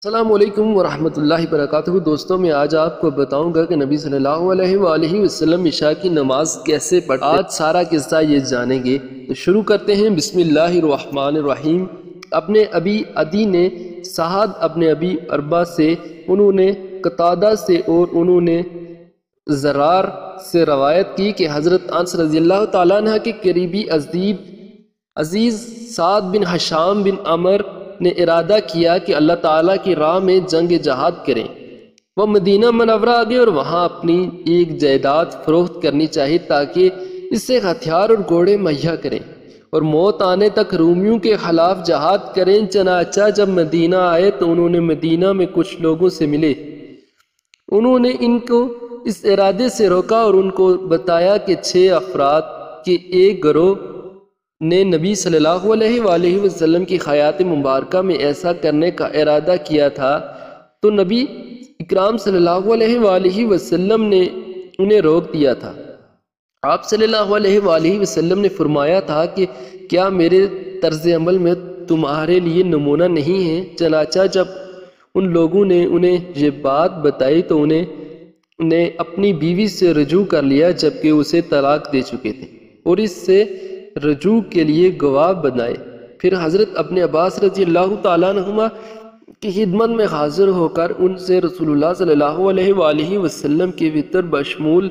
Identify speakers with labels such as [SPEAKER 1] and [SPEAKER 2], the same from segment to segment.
[SPEAKER 1] السلام علیکم ورحمۃ اللہ وبرکاتہ۔ دوستوں میں آج آپ کو بتاؤں گا کہ نبی صلی اللہ علیہ وآلہ وسلم عشاء کی نماز کیسے پڑھتے ہیں۔ آج سارا قصہ یہ جانیں گے، تو شروع کرتے ہیں۔ بسم اللہ الرحمن الرحیم۔ اپنے ابی عدی نے سعد اپنے ابی اربا سے، انہوں نے قتادہ سے اور انہوں نے زرار سے روایت کی کہ حضرت انس رضی اللہ تعالیٰ عنہ کے قریبی عزیز سعد بن ہشام بن عمر نے ارادہ کیا کہ اللہ تعالیٰ کی راہ میں جنگ جہاد کریں۔ وہ مدینہ منورہ آ گئے اور وہاں اپنی ایک جائیداد فروخت کرنی چاہیے تاکہ اس سے ہتھیار اور گھوڑے مہیا کریں اور موت آنے تک رومیوں کے خلاف جہاد کریں۔ چنانچہ جب مدینہ آئے تو انہوں نے مدینہ میں کچھ لوگوں سے ملے، انہوں نے ان کو اس ارادے سے روکا اور ان کو بتایا کہ 6 افراد کے ایک گروہ نے نبی صلی اللہ علیہ وآلہ وسلم کی حیات مبارکہ میں ایسا کرنے کا ارادہ کیا تھا، تو نبی اکرام صلی اللہ علیہ وآلہ وسلم نے انہیں روک دیا تھا۔ آپ صلی اللہ علیہ وآلہ وسلم نے فرمایا تھا کہ کیا میرے طرز عمل میں تمہارے لیے نمونہ نہیں ہے؟ چنانچہ جب ان لوگوں نے انہیں یہ بات بتائی تو انہیں نے اپنی بیوی سے رجوع کر لیا جبکہ اسے طلاق دے چکے تھے، اور اس سے رجوع کے لیے گواہ بنائے۔ پھر حضرت ابن عباس رضی اللہ تعالیٰ عنہما کی خدمت میں حاضر ہو کر ان سے رسول اللہ صلی اللہ علیہ وآلہ وسلم کے وتر بشمول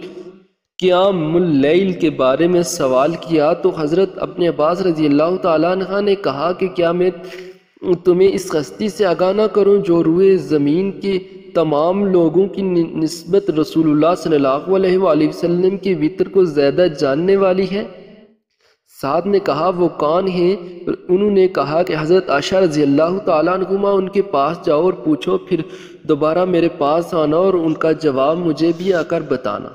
[SPEAKER 1] قیام اللیل کے بارے میں سوال کیا، تو حضرت ابن عباس رضی اللہ تعالیٰ عنہ نے کہا کہ کیا میں تمہیں اس ہستی سے آگاہ نہ کروں جو روئے زمین کے تمام لوگوں کی نسبت رسول اللہ صلی اللہ علیہ وآلہ وسلم کے وتر کو زیادہ جاننے والی ہے؟ سعد نے کہا وہ کون ہیں؟ انہوں نے کہا کہ حضرت عائشہ رضی اللہ تعالیٰ عنہما، ان کے پاس جاؤ اور پوچھو، پھر دوبارہ میرے پاس آنا اور ان کا جواب مجھے بھی آ کر بتانا۔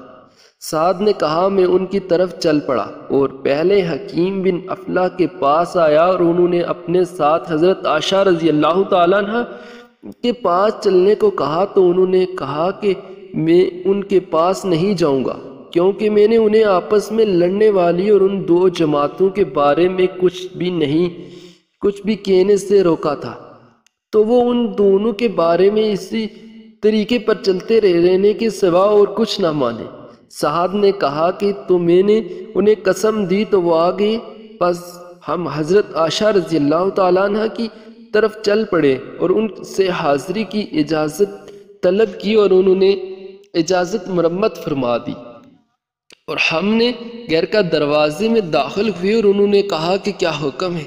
[SPEAKER 1] سعد نے کہا میں ان کی طرف چل پڑا اور پہلے حکیم بن افلاح کے پاس آیا اور انہوں نے اپنے ساتھ حضرت عائشہ رضی اللہ تعالیٰ عنہ کے پاس چلنے کو کہا، تو انہوں نے کہا کہ میں ان کے پاس نہیں جاؤں گا کیونکہ میں نے انہیں آپس میں لڑنے والی اور ان 2 جماعتوں کے بارے میں کچھ بھی کہنے سے روکا تھا، تو وہ ان دونوں کے بارے میں اسی طریقے پر چلتے رہنے کے سوا اور کچھ نہ مانے۔ سعد نے کہا کہ تو میں نے انہیں قسم دی تو وہ آ گئے، پس ہم حضرت عائشہ رضی اللہ تعالیٰ عنہ کی طرف چل پڑے اور ان سے حاضری کی اجازت طلب کی اور انہوں نے اجازت مرمت فرما دی، اور ہم نے گھر کا دروازے میں داخل ہوئے اور انہوں نے کہا کہ کیا حکم ہے،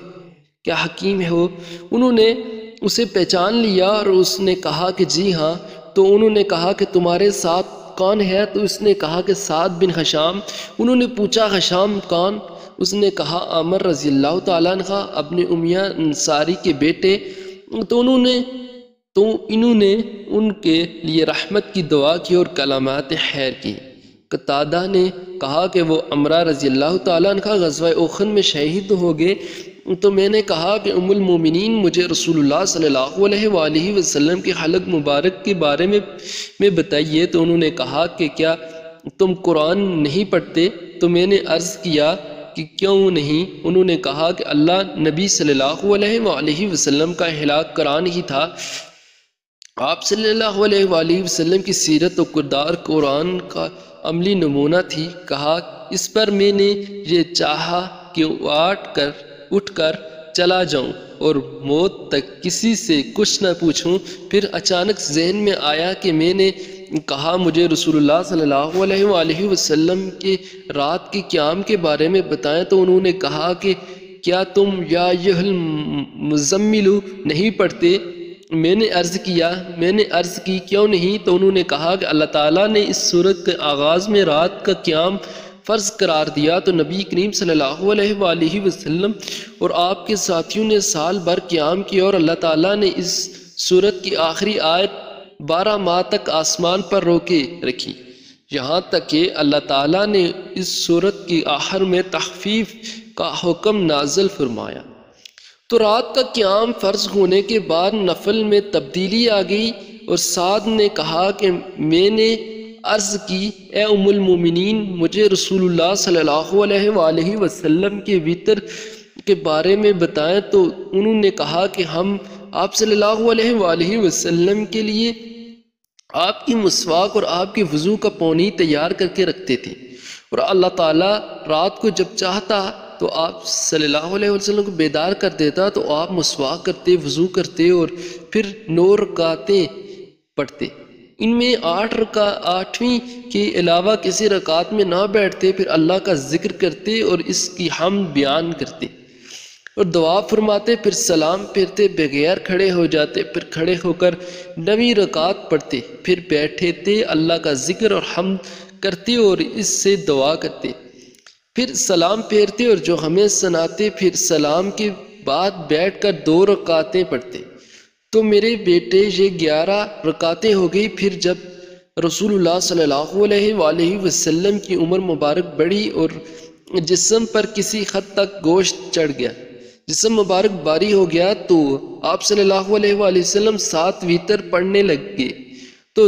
[SPEAKER 1] کیا حکیم ہے ہو؟ انہوں نے اسے پہچان لیا اور اس نے کہا کہ جی ہاں۔ تو انہوں نے کہا کہ تمہارے ساتھ کون ہے؟ تو اس نے کہا کہ سعد بن ہشام۔ انہوں نے پوچھا ہشام کون؟ اس نے کہا عامر رضی اللہ تعالیٰ عنہ اپنے امیہ انصاری کے بیٹے۔ تو انہوں نے ان کے لیے رحمت کی دعا کی اور کلمات خیر کی۔ قتادہ نے کہا کہ وہ عمرہ رضی اللہ تعالیٰ عنہ غزوہ احد میں شہید ہو گئے، تو میں نے کہا کہ ام المومنین مجھے رسول اللہ صلی اللہ علیہ وآلہ وسلم کے حلق مبارک کے بارے میں بتائیے۔ تو انہوں نے کہا کہ کیا تم قرآن نہیں پڑھتے؟ تو میں نے عرض کیا کہ کیوں نہیں؟ انہوں نے کہا کہ اللہ نبی صلی اللہ علیہ وآلہ وسلم کا حلق قرآن ہی تھا، آپ صلی اللہ علیہ وآلہ وسلم کی سیرت و کردار قرآن کا عملی نمونہ تھی۔ کہا اس پر میں نے یہ چاہا کہ اٹھ کر چلا جاؤں اور موت تک کسی سے کچھ نہ پوچھوں، پھر اچانک ذہن میں آیا کہ میں نے کہا مجھے رسول اللہ صلی اللہ علیہ وآلہ وسلم کے رات کے قیام کے بارے میں بتائیں۔ تو انہوں نے کہا کہ کیا تم یا ایھا المزمل نہیں پڑھتے؟ میں نے عرض کی کیوں نہیں؟ تو انہوں نے کہا کہ اللہ تعالیٰ نے اس سورت کے آغاز میں رات کا قیام فرض قرار دیا، تو نبی کریم صلی اللہ علیہ وآلہ وسلم اور آپ کے ساتھیوں نے سال بھر قیام کیا، اور اللہ تعالیٰ نے اس سورت کی آخری آیت 12 ماہ تک آسمان پر روکے رکھی، یہاں تک کہ اللہ تعالیٰ نے اس سورت کی آخر میں تخفیف کا حکم نازل فرمایا۔ تو رات کا قیام فرض ہونے کے بعد نفل میں تبدیلی آ گئی، اور سعد نے کہا کہ میں نے عرض کی اے ام المومنین مجھے رسول اللہ صلی اللہ علیہ وآلہ وسلم کے وتر کے بارے میں بتائیں۔ تو انہوں نے کہا کہ ہم آپ صلی اللہ علیہ وآلہ وسلم کے لیے آپ کی مسواک اور آپ کی وضو کا پانی تیار کر کے رکھتے تھے، اور اللہ تعالیٰ رات کو جب چاہتا تو آپ صلی اللہ علیہ وسلم کو بیدار کر دیتا تو آپ مسواک کرتے، وضو کرتے اور پھر 9 رکعتیں پڑھتے۔ ان میں 8ویں کے علاوہ کسی رکعت میں نہ بیٹھتے، پھر اللہ کا ذکر کرتے اور اس کی حمد بیان کرتے اور دعا فرماتے، پھر سلام پھرتے، بغیر کھڑے ہو جاتے، پھر کھڑے ہو کر 9 رکعت پڑھتے، پھر بیٹھے تھے، اللہ کا ذکر اور حمد کرتے اور اس سے دعا کرتے، پھر سلام پھیرتے اور جو ہمیں سناتے، پھر سلام کے بعد بیٹھ کر 2 رکعتیں پڑھتے۔ تو میرے بیٹے یہ 11 رکعتیں ہو گئی۔ پھر جب رسول اللہ صلی اللہ علیہ وآلہ وسلم کی عمر مبارک بڑھی اور جسم پر کسی حد تک گوشت چڑھ گیا، جسم مبارک باری ہو گیا، تو آپ صلی اللہ علیہ وآلہ وسلم 7 وتر پڑھنے لگ گئے۔ تو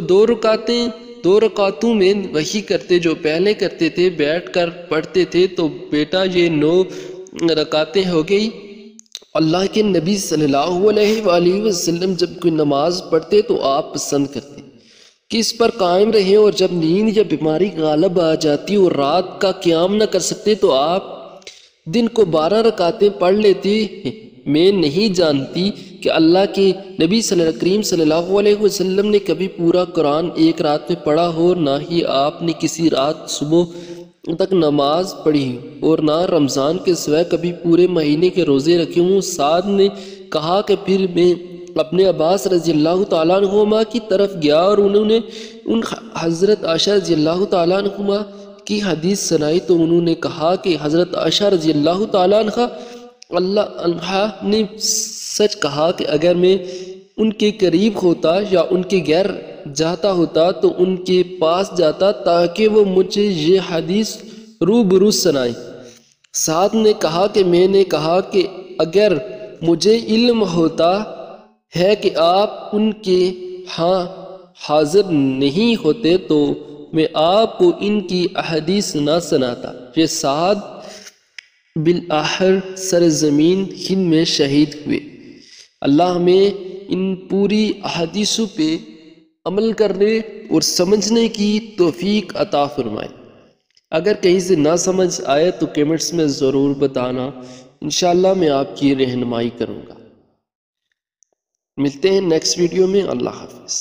[SPEAKER 1] 2 رکعتوں میں وہی کرتے جو پہلے کرتے تھے، بیٹھ کر پڑھتے تھے۔ تو بیٹا یہ 9 رکعتیں ہو گئی۔ اللہ کے نبی صلی اللہ علیہ وآلہ وسلم جب کوئی نماز پڑھتے تو آپ پسند کرتے کہ اس پر قائم رہیں، اور جب نیند یا بیماری غالب آ جاتی اور رات کا قیام نہ کر سکتے تو آپ دن کو 12 رکعتیں پڑھ لیتے۔ میں نہیں جانتی کہ اللہ کے نبی کریم صلی اللہ علیہ وسلم نے کبھی پورا قرآن ایک رات میں پڑھا ہو، نہ ہی آپ نے کسی رات صبح تک نماز پڑھی اور نہ رمضان کے سوائے کبھی پورے مہینے کے روزے رکھے ہوں۔ سعد نے کہا کہ پھر میں اپنے عباس رضی اللہ تعالیٰ عنہما کی طرف گیا اور انہوں نے حضرت عائشہ رضی اللہ تعالیٰ عنہما کی حدیث سنائی، تو انہوں نے کہا کہ حضرت عائشہ رضی اللہ تعالیٰ عنہا نے سچ کہا کہ اگر میں ان کے قریب ہوتا یا ان کے غیر جاتا ہوتا تو ان کے پاس جاتا تاکہ وہ مجھے یہ حدیث روبرو سنائیں۔ سعد نے کہا کہ میں نے کہا کہ اگر مجھے علم ہوتا ہے کہ آپ ان کے ہاں حاضر نہیں ہوتے تو میں آپ کو ان کی احادیث نہ سناتا۔ یہ سعد بالآخر سرزمین ہند میں شہید ہوئے۔ اللہ ہمیں ان پوری احادیثوں پہ عمل کرنے اور سمجھنے کی توفیق عطا فرمائے۔ اگر کہیں سے نہ سمجھ آئے تو کمنٹس میں ضرور بتانا، انشاءاللہ میں آپ کی رہنمائی کروں گا۔ ملتے ہیں نیکسٹ ویڈیو میں۔ اللہ حافظ۔